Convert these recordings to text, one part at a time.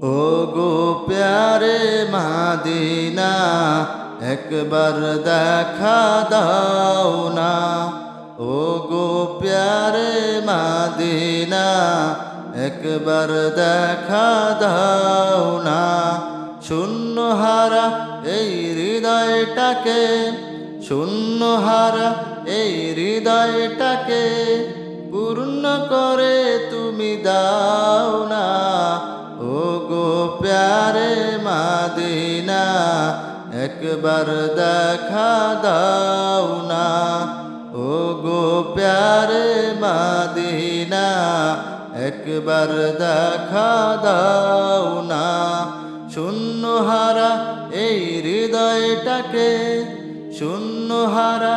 ও গো প্যারে মদিনা একবার দেখা দাও না। ও গো প্যারে মদিনা একবার দেখা দাও না। শূন্য হারা এই হৃদয়টাকে, শূন্য হারা এই হৃদয়টাকে পূর্ণ করে তুমি দাও না। ও গো প্যারে মদিনা একবার দেখা দাও না। ও গো প্যারে মদিনা একবার দেখা দাও না। শূন্য হারা এই হৃদয়টাকে, শূন্য হারা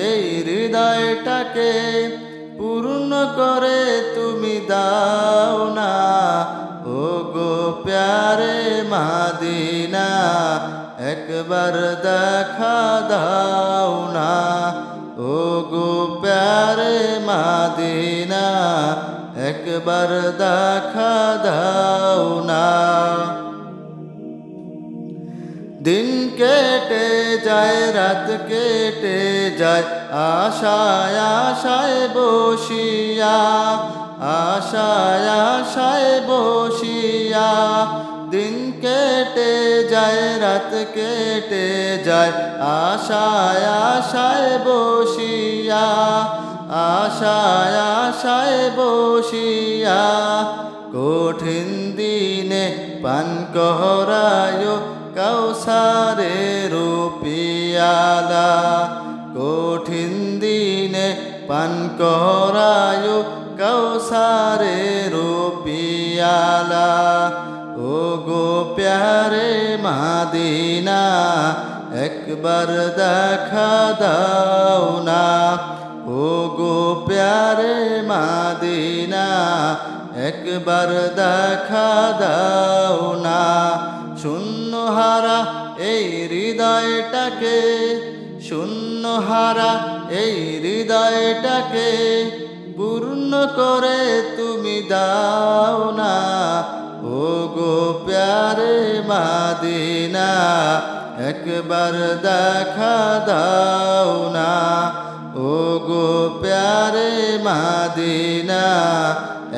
এই হৃদয়টাকে পূর্ণ করে তুমি দাও না। ও গো প্যারে মদিনা একবার দেখা দাও না। ও গো প্যারে মদিনা একবার দেখা দাও না। দিন কেটে যায়, রাত কেটে যায়, আশায় আশায় বসিয়া, আশায় আশায় বসিয়া। দিন কেটে যায়, রাত কেটে যায়, আশায় আশায় বসিয়া, আশায় আশায় বসিয়া। কঠিন দিনে পান করায় কাউসারের পিয়ালা, কঠিন দিনে পান করায় কাউসারের পিয়ালা। ও গো প্যারে মদিনা একবার দেখা দাও না। ও গো প্যারে মদিনা একবার দেখা দাও না। শূন্য হারা এই হৃদয়টাকে, শূন্য হারা এই হৃদয়টাকে পূর্ণ করে তুমি দাও না। ও গো প্যারে মদিনা একবার দেখা দাও না। ও গো প্যারে মদিনা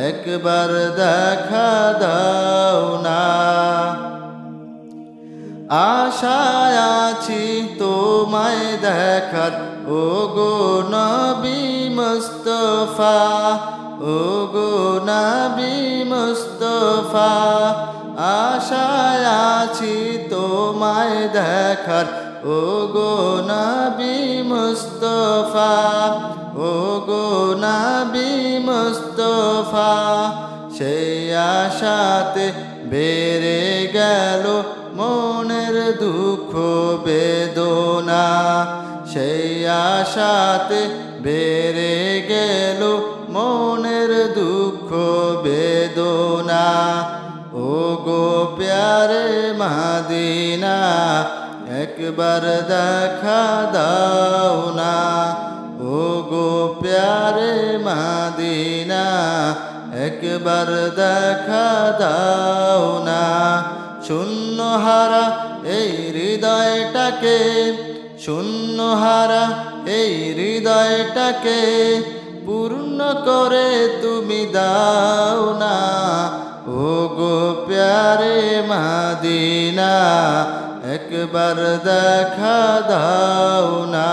একবার দেখা দাও না। আশায় আছি তোমায় দেখার, ও গো নবী মুস্তাফা, ও গো নবী মুস্তাফা। আশায় আছি তোমায় দেখার, ও গো নবী মুস্তাফা, ও গো নবী মুস্তাফা। সেই আশাতে বেড়ে গেল মনের দুঃখ বেদনা, সেই আশাতে বেড়ে গেল মনের দুঃখ বেদনা। ও গো প্যারে মদিনা একবার দেখা দাও না। ও গো প্যারে মদিনা একবার দেখা দাও না। শূন্য হারা এই হৃদয়টাকে, শূন্য হারা এই হৃদয়টাকে পূর্ণ করে তুমি দাও না। ও গো প্যারে মদিনা একবার দেখা দাও না।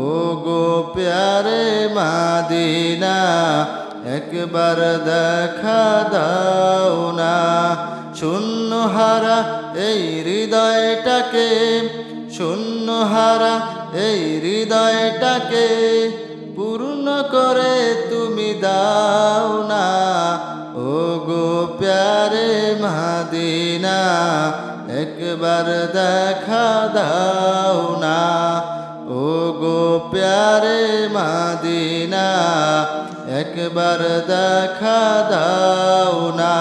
ও গো প্যারে মদিনা একবার দেখা দাও না। শূন্য হারা এই হৃদয়টাকে, শূন্য হারা এই হৃদয়টাকে পূর্ণ করে তুমি দাও না। ও গো প্যারে মদিনা একবার দেখা দাও না। ও গো প্যারে মদিনা একবার দেখা দাও না।